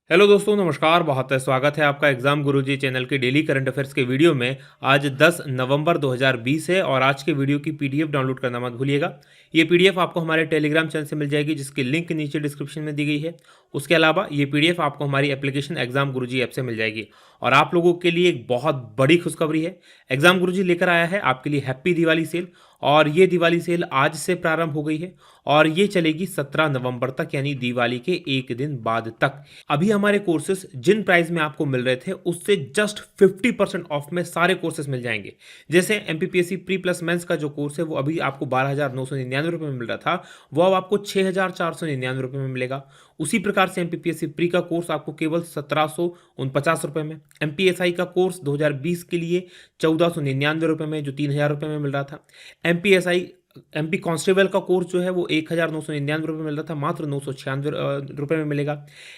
Hello दोस्तों, नमस्कार। बहुत स्वागत है आपका एग्जाम गुरुजी चैनल के डेली करंट अफेयर्स के वीडियो में। आज 10 नवंबर 2020 है और आज के वीडियो की पीडीएफ डाउनलोड करना मत भूलिएगा। ये पीडीएफ आपको हमारे टेलीग्राम चैनल से मिल जाएगी, जिसकी लिंक नीचे डिस्क्रिप्शन में दी गई है। उसके अलावा ये पीडीएफ आपको हमारी एप्लीकेशन एग्जाम गुरुजी ऐप से मिल जाएगी। और आप लोगों के लिए एक बहुत बड़ी खुशखबरी है। एग्जाम गुरुजी लेकर आया है आपके लिए हैप्पी दिवाली सेल। और ये दिवाली सेल आज से प्रारंभ हो गई है और ये चलेगी 17 नवंबर तक, यानी दिवाली के एक दिन बाद तक। अभी हमारे कोर्सेज जिन प्राइस में आपको मिल रहे थे उससे जस्ट 50% ऑफ में सारे कोर्सेज मिल जाएंगे। जैसे एमपीपीएससी प्री प्लस मेंस का जो कोर्स है वो अभी आपको 12,999 रुपये में मिल रहा था, वो अब आपको 6,499 रुपये में मिलेगा। उसी प्रकार से एमपीपीएससी प्री का कोर्स आपको केवल 1,749 रुपये में, एमपीएसआई का कोर्स 2020 के लिए 1,499 रुपये में, जो 3,000 रुपये में मिल रहा था। एमपीएसआई एमपी कांस्टेबल का कोर्स जो है वो 1,999 रुपये में मिल रहा था, मात्र 996 रुपये में मिलेगा।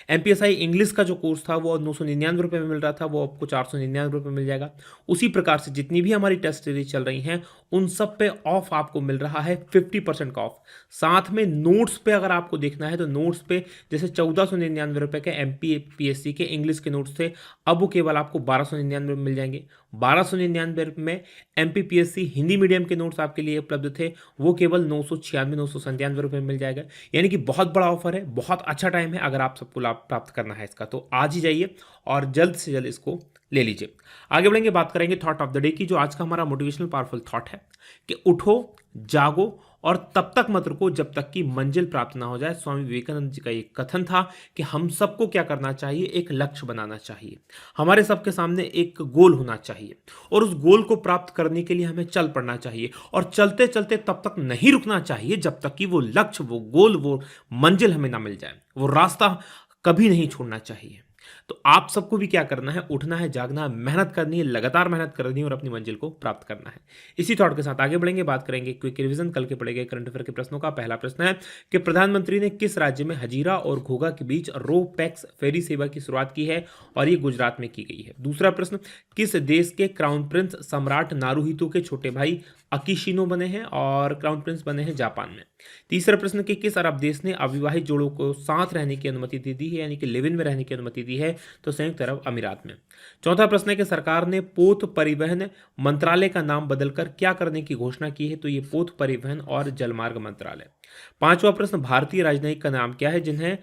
एमपीएसआई इंग्लिश का जो कोर्स था वो 999 रुपये में मिल रहा था, वो आपको 499 रुपये में मिल जाएगा। उसी प्रकार से जितनी भी हमारी टेस्ट सीरीज चल रही हैं उन सब पे ऑफ आपको मिल रहा है 50% का ऑफ। साथ में नोट्स पे अगर आपको देखना है तो नोट्स पे जैसे 1,499 रुपये के एमपीएससी के इंग्लिश के नोट्स थे, अब वो केवल आपको 1,299 में मिल जाएंगे। 1,299 में एमपीपीएससी हिंदी मीडियम के नोट्स आपके लिए उपलब्ध थे, वो केवल 996 रुपये में मिल जाएगा। यानी कि बहुत बड़ा ऑफर है, बहुत अच्छा टाइम है। अगर आप सबको लाभ प्राप्त करना है इसका तो आज ही जाइए और जल्द से जल्द इसको ले लीजिए। आगे बढ़ेंगे, बात करेंगे थॉट ऑफ द डे की। जो आज का हमारा मोटिवेशनल पावरफुल थॉट है कि उठो, जागो और तब तक मत रुको जब तक कि मंजिल प्राप्त ना हो जाए। स्वामी विवेकानंद जी का एक कथन था कि हम सबको क्या करना चाहिए, एक लक्ष्य बनाना चाहिए। हमारे सबके सामने एक गोल होना चाहिए और उस गोल को प्राप्त करने के लिए हमें चल पड़ना चाहिए। और चलते चलते तब तक नहीं रुकना चाहिए जब तक कि वो लक्ष्य, वो गोल, वो मंजिल हमें ना मिल जाए। वो रास्ता कभी नहीं छोड़ना चाहिए। तो आप सबको भी क्या करना है, उठना है, जागना है, मेहनत करनी है, लगातार मेहनत करनी है और अपनी मंजिल को प्राप्त करना है। इसी थॉट के साथ आगे बढ़ेंगे, बात करेंगे क्विक रिवीजन कल के पढ़े गए करंट अफेयर के प्रश्नों का। पहला प्रश्न है कि प्रधानमंत्री ने किस राज्य में हजीरा और घोघा के बीच रो पैक्स फेरी सेवा की शुरुआत की है और ये गुजरात में की गई है। दूसरा प्रश्न, किस देश के क्राउन प्रिंस सम्राट नारुहितो के छोटे भाई अकीशिनो बने हैं और क्राउन प्रिंस बने हैं जापान में। तीसरा प्रश्न, कि किस अरब देश ने अविवाहित जोड़ों को साथ रहने की अनुमति दे दी है, यानी कि लिव इन में रहने की अनुमति दी है, तो संयुक्त अरब अमीरात में। चौथा प्रश्न है कि सरकार ने पोत परिवहन मंत्रालय का नाम बदलकर क्या करने की घोषणा की है, तो ये पोत परिवहन और जलमार्ग मंत्रालय। पांचवा प्रश्न, भारतीय राजनयिक का नाम क्या है जिन्हें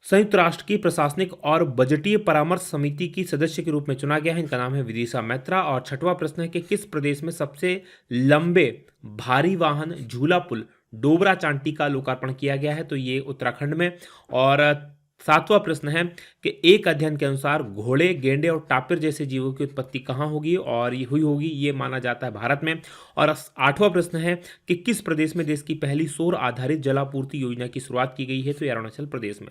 संयुक्त राष्ट्र की प्रशासनिक और बजटीय परामर्श समिति की सदस्य के रूप में चुना गया है, इनका नाम है विदिशा मैत्रा। और छठवां प्रश्न है कि किस प्रदेश में सबसे लंबे भारी वाहन झूला पुल डोबरा चांटी का लोकार्पण किया गया है, तो ये उत्तराखंड में। और सातवां प्रश्न है कि एक अध्ययन के अनुसार घोड़े, गेंडे और टापिर जैसे जीवों की उत्पत्ति कहाँ होगी, और ये हुई होगी, ये माना जाता है भारत में। और आठवां प्रश्न है कि किस प्रदेश में देश की पहली सौर आधारित जलापूर्ति योजना की शुरुआत की गई है, तो ये अरुणाचल प्रदेश में।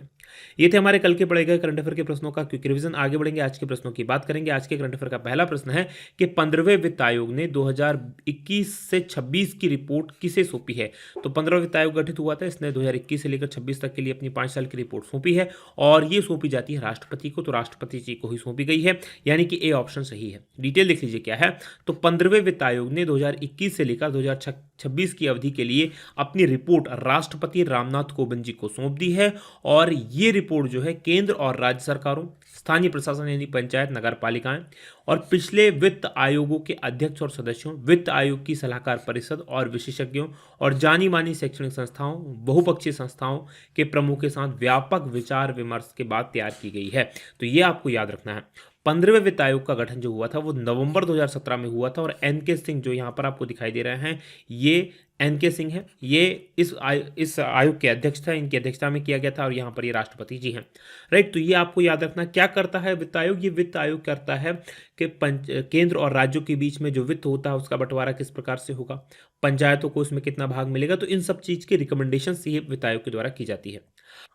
ये थे हमारे कल के पढ़े गए करंट अफेयर के प्रश्नों का क्विक रिवीजन। आगे बढ़ेंगे, आज के प्रश्नों की बात करेंगे। आज के करंट अफेयर का पहला प्रश्न है कि 15वें वित्त आयोग ने 2021 से 26 की रिपोर्ट किसे सौंपी है। तो 15वां वित्त आयोग गठित हुआ था, इसने 2021 से लेकर 26 तक के लिए अपनी 5 साल की रिपोर्ट सौंपी है और ये सौंपी जाती है राष्ट्रपति को, तो राष्ट्रपति जी को ही सौंपी गई है, यानी कि ए ऑप्शन सही है। डिटेल देख लीजिए क्या है। तो 15वें वित्त आयोग ने 2021 से लेकर 2026 की अवधि के लिए अपनी रिपोर्ट राष्ट्रपति रामनाथ कोविंद जी को सौंप दी है। और ये रिपोर्ट जो है केंद्र और राज्य सरकारों, स्थानीय प्रशासन यानी पंचायत, नगर पालिकाएं और पिछले वित्त आयोगों के अध्यक्ष और सदस्यों, वित्त आयोग की सलाहकार परिषद और विशेषज्ञों और जानी मानी शैक्षणिक संस्थाओं, बहुपक्षीय संस्थाओं के प्रमुख के साथ व्यापक विचार विमर्श के बाद तैयार की गई है। तो ये आपको याद रखना है। 15वें वित्त आयोग का गठन जो हुआ था वो नवंबर 2017 में हुआ था और एन.के. सिंह जो यहाँ पर आपको दिखाई दे रहे हैं, ये एन.के. सिंह है, ये इस आयोग के अध्यक्ष था, इनकी अध्यक्षता में किया गया था और यहाँ पर ये राष्ट्रपति जी हैं। राइट, तो ये आपको याद रखना। क्या करता है वित्त आयोग, ये वित्त आयोग करता है कि केंद्र और राज्यों के बीच में जो वित्त होता है उसका बंटवारा किस प्रकार से होगा, पंचायतों को इसमें कितना भाग मिलेगा, तो इन सब चीज की रिकमेंडेशन ये वित्त आयोग के द्वारा की जाती है।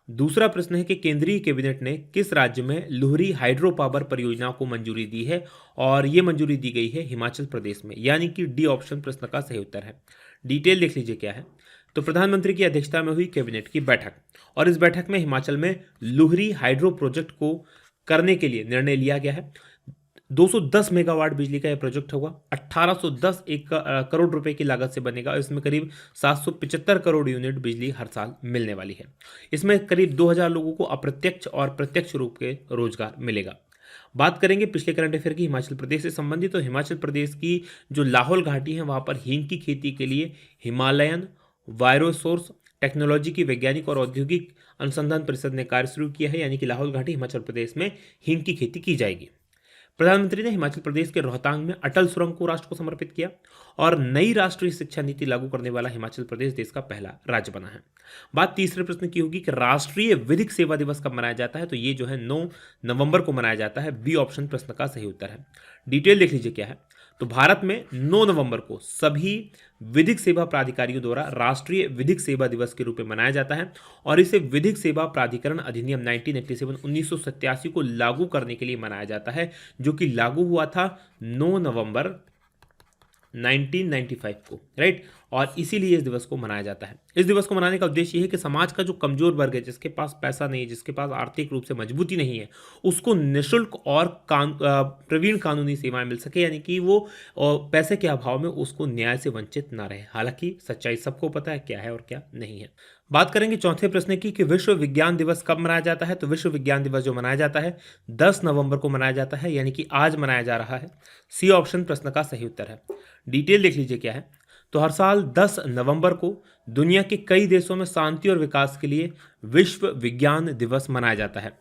दूसरा प्रश्न है कि केंद्रीय कैबिनेट ने किस राज्य में लुहरी हाइड्रो पावर परियोजना को मंजूरी दी है, और ये मंजूरी दी गई है हिमाचल प्रदेश में, यानी कि डी ऑप्शन प्रश्न का सही उत्तर है। डिटेल देख लीजिए क्या है। तो प्रधानमंत्री की अध्यक्षता में हुई कैबिनेट की बैठक और इस बैठक में हिमाचल में लुहरी हाइड्रो प्रोजेक्ट को करने के लिए निर्णय लिया गया है। 210 मेगावाट बिजली का यह प्रोजेक्ट होगा। 1810 करोड़ रुपए की लागत से बनेगा। इसमें करीब 775 करोड़ यूनिट बिजली हर साल मिलने वाली है। इसमें करीब 2000 लोगों को अप्रत्यक्ष और प्रत्यक्ष रूप के रोजगार मिलेगा। बात करेंगे पिछले करंट अफेयर की हिमाचल प्रदेश से संबंधित, तो हिमाचल प्रदेश की जो लाहौल घाटी है वहां पर हींग की खेती के लिए हिमालयन वायरोसोर्स टेक्नोलॉजी की वैज्ञानिक और औद्योगिक अनुसंधान परिषद ने कार्य शुरू किया है, यानी कि लाहौल घाटी हिमाचल प्रदेश में हींग की खेती की जाएगी। प्रधानमंत्री ने हिमाचल प्रदेश के रोहतांग में अटल सुरंग को राष्ट्र को समर्पित किया और नई राष्ट्रीय शिक्षा नीति लागू करने वाला हिमाचल प्रदेश देश का पहला राज्य बना है। बात तीसरे प्रश्न की होगी कि राष्ट्रीय विधिक सेवा दिवस कब मनाया जाता है, तो ये जो है 9 नवंबर को मनाया जाता है। बी ऑप्शन प्रश्न का सही उत्तर है। डिटेल देख लीजिए क्या है। तो भारत में 9 नवंबर को सभी विधिक सेवा प्राधिकारियों द्वारा राष्ट्रीय विधिक सेवा दिवस के रूप में मनाया जाता है और इसे विधिक सेवा प्राधिकरण अधिनियम 1987 को लागू करने के लिए मनाया जाता है, जो कि लागू हुआ था 9 नवंबर 1995 को, राइट। और इसीलिए इस दिवस को मनाया जाता है। इस दिवस को मनाने का उद्देश्य यह है कि समाज का जो कमजोर वर्ग है, जिसके पास पैसा नहीं है, जिसके पास आर्थिक रूप से मजबूती नहीं है, उसको निःशुल्क और प्रवीण कानूनी सेवाएं मिल सके, यानी कि वो पैसे के अभाव में उसको न्याय से वंचित ना रहे। हालांकि सच्चाई सबको पता है क्या है और क्या नहीं है। बात करेंगे चौथे प्रश्न की कि विश्व विज्ञान दिवस कब मनाया जाता है, तो विश्व विज्ञान दिवस जो मनाया जाता है 10 नवंबर को मनाया जाता है, यानी कि आज मनाया जा रहा है। सी ऑप्शन प्रश्न का सही उत्तर है। डिटेल देख लीजिए क्या है। तो हर साल 10 नवंबर को दुनिया के कई देशों में शांति और विकास के लिए विश्व विज्ञान दिवस मनाया जाता है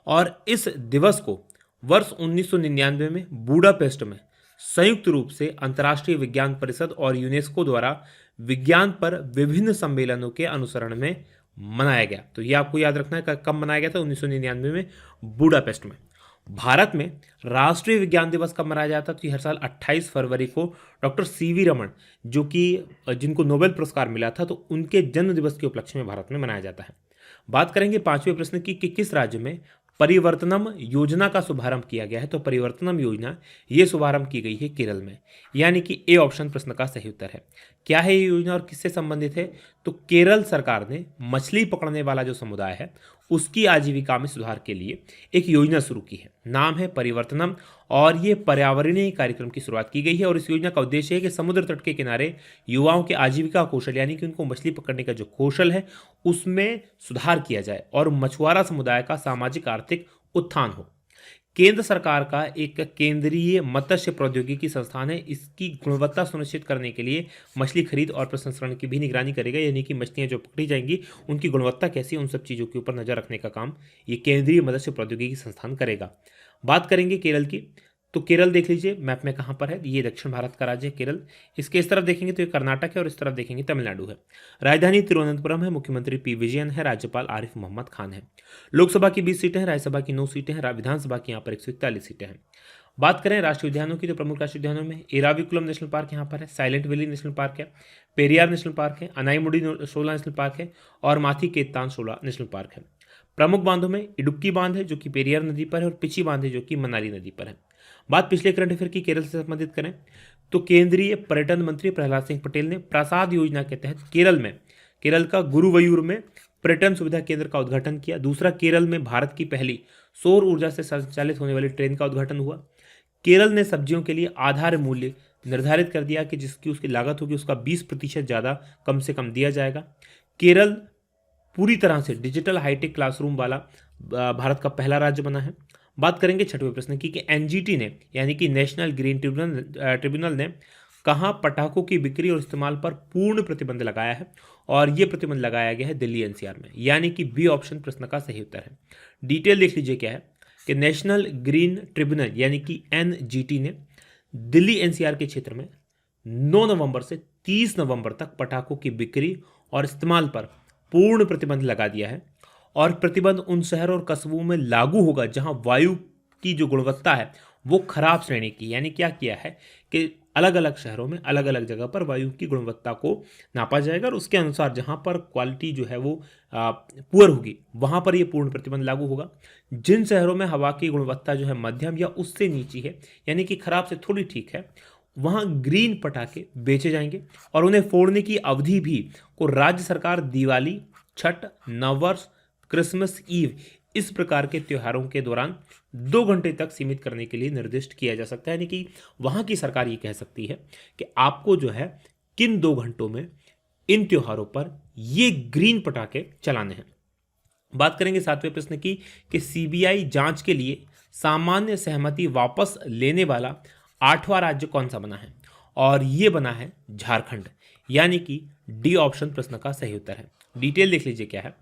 और इस दिवस को वर्ष 1999 में बूडापेस्ट में संयुक्त रूप से अंतर्राष्ट्रीय विज्ञान परिषद और यूनेस्को द्वारा विज्ञान पर विभिन्न सम्मेलनों के अनुसरण में मनाया गया। तो ये आपको याद रखना है कब मनाया गया था, 1999 में बूडापेस्ट में। भारत में राष्ट्रीय विज्ञान दिवस कब मनाया जाता है, तो हर साल 28 फरवरी को डॉक्टर सीवी रमन, जो कि जिनको नोबेल पुरस्कार मिला था, तो उनके जन्म दिवस के उपलक्ष्य में भारत में मनाया जाता है। बात करेंगे पांचवें प्रश्न की कि किस राज्य में परिवर्तनम योजना का शुभारंभ किया गया है, तो परिवर्तनम योजना ये शुभारंभ की गई है केरल में, यानी कि ए ऑप्शन प्रश्न का सही उत्तर है। क्या है ये योजना और किससे संबंधित है, तो केरल सरकार ने मछली पकड़ने वाला जो समुदाय है उसकी आजीविका में सुधार के लिए एक योजना शुरू की है। नाम है परिवर्तनम और ये पर्यावरणीय कार्यक्रम की शुरुआत की गई है और इस योजना का उद्देश्य है कि समुद्र तट के किनारे युवाओं के आजीविका कौशल, यानी कि उनको मछली पकड़ने का जो कौशल है उसमें सुधार किया जाए और मछुआरा समुदाय का सामाजिक आर्थिक उत्थान हो। केंद्र सरकार का एक केंद्रीय मत्स्य प्रौद्योगिकी संस्थान है। इसकी गुणवत्ता सुनिश्चित करने के लिए मछली खरीद और प्रसंस्करण की भी निगरानी करेगा, यानी कि मछलियां जो पकड़ी जाएंगी उनकी गुणवत्ता कैसी, उन सब चीज़ों के ऊपर नजर रखने का काम ये केंद्रीय मत्स्य प्रौद्योगिकी संस्थान करेगा। बात करेंगे केरल की, तो केरल देख लीजिए मैप में कहाँ पर है, ये दक्षिण भारत का राज्य है केरल। इसके इस तरफ देखेंगे तो ये कर्नाटक है और इस तरफ देखेंगे तमिलनाडु है। राजधानी तिरुवनंतपुरम है, मुख्यमंत्री पी विजयन है, राज्यपाल आरिफ मोहम्मद खान है। लोकसभा की 20 सीटें हैं, राज्यसभा की 9 सीटें हैं, विधानसभा की यहाँ पर 141 सीटें हैं। बात करें राष्ट्रीय उद्यानों की, तो प्रमुख राष्ट्रीय उद्यानों में एराविकुलम नेशनल पार्क यहाँ पर है, साइलेंट वैली नेशनल पार्क है, पेरियार नेशनल पार्क है, अनाईमुडी 16 नेशनल पार्क है और माथी केतान 16 नेशनल पार्क है। प्रमुख बांधों में इडुक्की बांध है जो कि पेरियार नदी पर है और पिची बांध है जो कि मनाली नदी पर है। बात पिछले करंट अफेयर की केरल से संबंधित करें तो केंद्रीय पर्यटन मंत्री प्रहलाद सिंह पटेल ने प्रसाद योजना के तहत केरल का गुरुवायूर में पर्यटन सुविधा केंद्र का उद्घाटन किया। दूसरा, केरल में भारत की पहली सौर ऊर्जा से संचालित होने वाली ट्रेन का उद्घाटन हुआ। केरल ने सब्जियों के लिए आधार मूल्य निर्धारित कर दिया कि जिसकी उसकी लागत होगी उसका 20% ज़्यादा कम से कम दिया जाएगा। केरल पूरी तरह से डिजिटल हाईटेक क्लासरूम वाला भारत का पहला राज्य बना है। बात करेंगे छठवें प्रश्न की कि एनजीटी ने, यानी कि नेशनल ग्रीन ट्रिब्यूनल ने कहाँ पटाखों की बिक्री और इस्तेमाल पर पूर्ण प्रतिबंध लगाया है, और यह प्रतिबंध लगाया गया है दिल्ली एनसीआर में, यानी कि बी ऑप्शन प्रश्न का सही उत्तर है। डिटेल देख लीजिए क्या है कि नेशनल ग्रीन ट्रिब्यूनल यानी कि एनजीटी ने दिल्ली एनसीआर के क्षेत्र में 9 नवंबर से 30 नवंबर तक पटाखों की बिक्री और इस्तेमाल पर पूर्ण प्रतिबंध लगा दिया है और प्रतिबंध उन शहरों और कस्बों में लागू होगा जहां वायु की जो गुणवत्ता है वो खराब श्रेणी की, यानी क्या किया है कि अलग अलग शहरों में अलग अलग जगह पर वायु की गुणवत्ता को नापा जाएगा और उसके अनुसार जहां पर क्वालिटी जो है वो पुअर होगी वहां पर ये पूर्ण प्रतिबंध लागू होगा। जिन शहरों में हवा की गुणवत्ता जो है मध्यम या उससे नीची है, यानी कि खराब से थोड़ी ठीक है, वहां ग्रीन पटाखे बेचे जाएंगे और उन्हें फोड़ने की अवधि भी को राज्य सरकार दिवाली, छठ, नववर्ष, क्रिसमस ईव इस प्रकार के त्योहारों के दौरान 2 घंटे तक सीमित करने के लिए निर्दिष्ट किया जा सकता है। यानी कि वहां की सरकार ये कह सकती है कि आपको जो है किन 2 घंटों में इन त्योहारों पर ये ग्रीन पटाखे चलाने हैं। बात करेंगे 7वें प्रश्न की कि सीबीआई जांच के लिए सामान्य सहमति वापस लेने वाला 8वां राज्य कौन सा बना है, और ये बना है झारखंड। यानी कि डी ऑप्शन प्रश्न का सही उत्तर है। डिटेल देख लीजिए क्या है।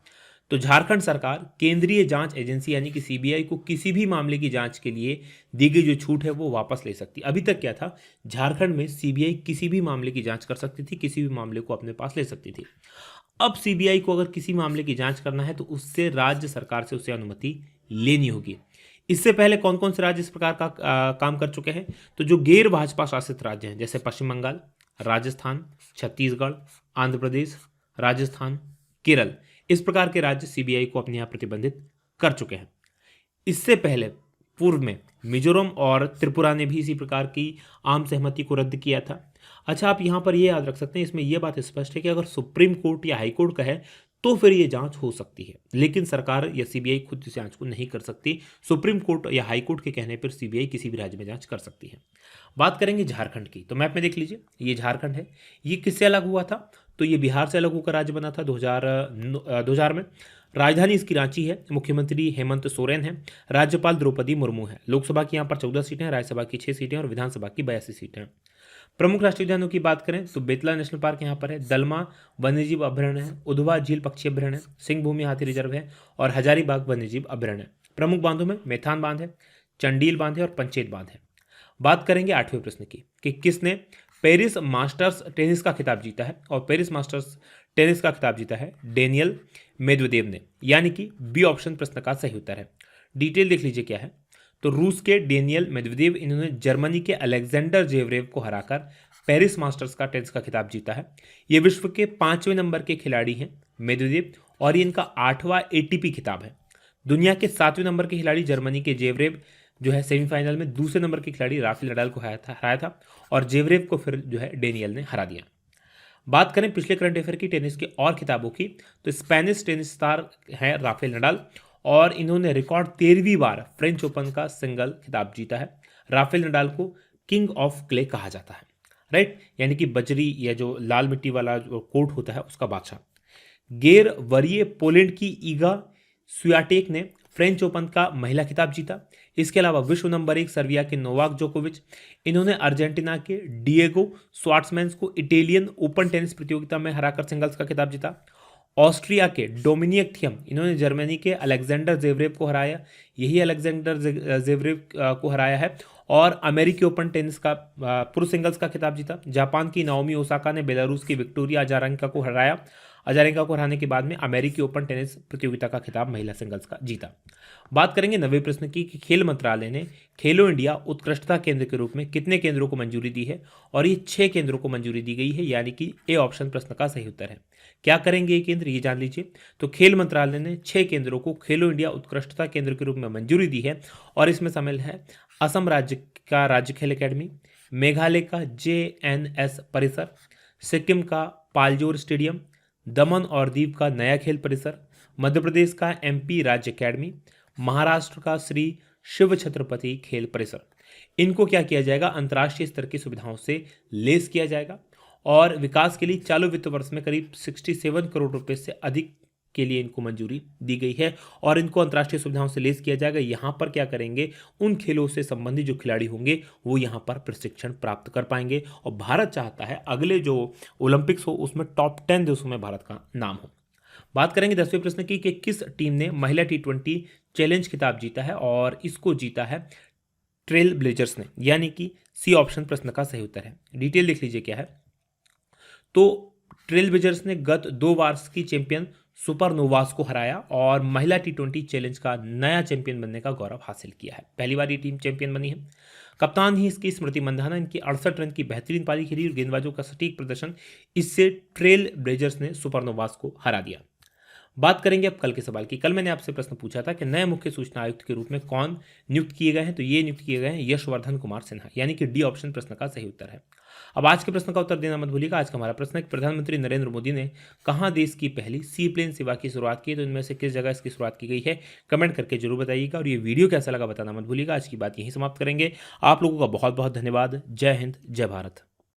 तो झारखंड सरकार केंद्रीय जांच एजेंसी यानी कि सीबीआई को किसी भी मामले की जांच के लिए दी गई जो छूट है वो वापस ले सकती। अभी तक क्या था, झारखंड में सीबीआई किसी भी मामले की जांच कर सकती थी, किसी भी मामले को अपने पास ले सकती थी। अब सीबीआई को अगर किसी मामले की जांच करना है तो उससे राज्य सरकार से उसे अनुमति लेनी होगी। इससे पहले कौन कौन से राज्य इस प्रकार का काम कर चुके हैं, तो जो गैर भाजपा शासित राज्य हैं जैसे पश्चिम बंगाल, राजस्थान, छत्तीसगढ़, आंध्र प्रदेश, राजस्थान, केरल, इस प्रकार के राज्य सीबीआई को अपने यहाँ प्रतिबंधित कर चुके हैं। इससे पहले पूर्व में मिजोरम और त्रिपुरा ने भी इसी प्रकार की आम सहमति को रद्द किया था। अच्छा, आप यहाँ पर ये याद रख सकते हैं, इसमें यह बात स्पष्ट है कि अगर सुप्रीम कोर्ट या हाई कोर्ट कहे तो फिर ये जांच हो सकती है, लेकिन सरकार या सीबीआई खुद इस जांच को नहीं कर सकती। सुप्रीम कोर्ट या हाई कोर्ट के कहने पर सीबीआई किसी भी राज्य में जांच कर सकती है। बात करेंगे झारखंड की, तो मैप में देख लीजिए, ये झारखंड है। ये किससे अलग हुआ था, तो ये बिहार से अलग होकर राज्य बना था 2000 में। राजधानी इसकी रांची है, मुख्यमंत्री हेमंत सोरेन है, राज्यपाल द्रौपदी मुर्मू है। लोकसभा की यहाँ पर 14 सीटें हैं, राज्यसभा की 6 सीटें और विधानसभा की 82 सीटें हैं। प्रमुख राष्ट्रीय उद्यानों की बात करें तो बेतला नेशनल पार्क यहाँ पर है, दलमा वन्यजीव अभ्यारण्य है, उधवा झील पक्षी अभ्यारण्य है, सिंह भूमि हाथी रिजर्व है और हजारीबाग वन्यजीव अभ्यारण्य है। प्रमुख बांधों में मेथान बांध है, चंडील बांध है और पंचेत बांध है। बात करेंगे 8वें प्रश्न की कि किसने पेरिस मास्टर्स टेनिस का खिताब जीता है, और पेरिस मास्टर्स टेनिस का खिताब जीता है डेनियल मेदवेदेव ने। यानी कि बी ऑप्शन प्रश्न का सही उत्तर है। डिटेल देख लीजिए क्या है। तो रूस के डेनियल मेदवेदेव, इन्होंने जर्मनी के अलेक्जेंडर जेवरेव को हराकर पेरिस मास्टर्स का टेनिस का खिताब जीता है। ये विश्व के 5वें नंबर के खिलाड़ी हैं मेदवेदेव, और ये इनका 8वां एटीपी खिताब है। दुनिया के 7वें नंबर के खिलाड़ी जर्मनी के जेवरेव जो है सेमीफाइनल में दूसरे नंबर के खिलाड़ी राफेल नडाल को हराया था और जेवरेव को फिर जो है डेनियल ने हरा दिया। बात करें पिछले करंट अफेयर की टेनिस के और खिताबों की, तो स्पेनिश टेनिस स्टार है राफेल नडाल, और इन्होंने रिकॉर्ड 13वीं बार फ्रेंच ओपन का सिंगल खिताब जीता है। राफेल नडाल को किंग ऑफ क्ले कहा जाता है, राइट, यानी कि बजरी या जो लाल मिट्टी वाला जो कोर्ट होता है उसका बादशाह। गैर वरीय पोलैंड की ईगा स्वियाटेक ने फ्रेंच ओपन का महिला खिताब जीता। इसके अलावा विश्व नंबर 1 सर्बिया के नोवाक जोकोविच, इन्होंने अर्जेंटीना के डिएगो स्वार्ट्समैन को इटालियन ओपन टेनिस प्रतियोगिता में हराकर सिंगल्स का खिताब जीता। ऑस्ट्रिया के डोमिनिक थियम, इन्होंने जर्मनी के अलेक्जेंडर जेवरेव को हराया, यही अलेक्जेंडर जेवरेव को हराया है और अमेरिकी ओपन टेनिस का पुरुष सिंगल्स का खिताब जीता। जापान की नाओमी ओसाका ने बेलारूस की विक्टोरिया अजारेंका को हराया। अजारेंका को हराने के बाद में अमेरिकी ओपन टेनिस प्रतियोगिता का खिताब महिला सिंगल्स का जीता। बात करेंगे 9वें प्रश्न की कि खेल मंत्रालय ने खेलो इंडिया उत्कृष्टता केंद्र के रूप में कितने केंद्रों को मंजूरी दी है, और ये 6 केंद्रों को मंजूरी दी गई है, यानी कि ए ऑप्शन प्रश्न का सही उत्तर है। क्या करेंगे ये केंद्र, ये जान लीजिए। तो खेल मंत्रालय ने 6 केंद्रों को खेलो इंडिया उत्कृष्टता केंद्र के रूप में मंजूरी दी है, और इसमें शामिल है असम राज्य का राज्य खेल अकेडमी, मेघालय का JNS परिसर, सिक्किम का पालजोर स्टेडियम, दमन और दीव का नया खेल परिसर, मध्य प्रदेश का MP राज्य अकेडमी, महाराष्ट्र का श्री शिव छत्रपति खेल परिसर। इनको क्या किया जाएगा, अंतर्राष्ट्रीय स्तर की सुविधाओं से लेस किया जाएगा, और विकास के लिए चालू वित्त वर्ष में करीब 67 करोड़ रुपए से अधिक के लिए इनको मंजूरी दी गई है, और इनको अंतर्राष्ट्रीय सुविधाओं से लेस किया जाएगा। यहाँ पर क्या करेंगे, उन खेलों से संबंधित जो खिलाड़ी होंगे वो यहाँ पर प्रशिक्षण प्राप्त कर पाएंगे, और भारत चाहता है अगले जो ओलंपिक्स हो उसमें टॉप 10 देशों में भारत का नाम हो। बात करेंगे 10वें प्रश्न की कि किस टीम ने महिला T20 चैलेंज खिताब जीता है, और इसको जीता है ट्रेल ब्लेजर्स ने, यानी कि सी ऑप्शन प्रश्न का सही उत्तर है। डिटेल देख लीजिए क्या है। तो ट्रेल ब्लेजर्स ने गत 2 वर्ष की चैंपियन सुपरनोवास को हराया और महिला T20 चैलेंज का नया चैंपियन बनने का गौरव हासिल किया है। पहली बार ये टीम चैंपियन बनी है। कप्तान ही इसकी स्मृति मंधाना, इनकी 68 रन की बेहतरीन पारी खेली और गेंदबाजों का सटीक प्रदर्शन, इससे ट्रेल ब्लेजर्स ने सुपरनोवास को हरा दिया। बात करेंगे अब कल के सवाल की। कल मैंने आपसे प्रश्न पूछा था कि नए मुख्य सूचना आयुक्त के रूप में कौन नियुक्त किए गए हैं, तो ये नियुक्त किए गए हैं यशवर्धन कुमार सिन्हा, यानी कि डी ऑप्शन प्रश्न का सही उत्तर है। अब आज के प्रश्न का उत्तर देना मत भूलिएगा। आज का हमारा प्रश्न है कि प्रधानमंत्री नरेंद्र मोदी ने कहाँ देश की पहली सी प्लेन सेवा की शुरुआत की, तो इनमें से किस जगह इसकी शुरुआत की गई है, कमेंट करके जरूर बताइएगा। और ये वीडियो कैसा लगा बताना मत भूलिएगा। आज की बात यहीं समाप्त करेंगे। आप लोगों का बहुत बहुत धन्यवाद। जय हिंद, जय भारत।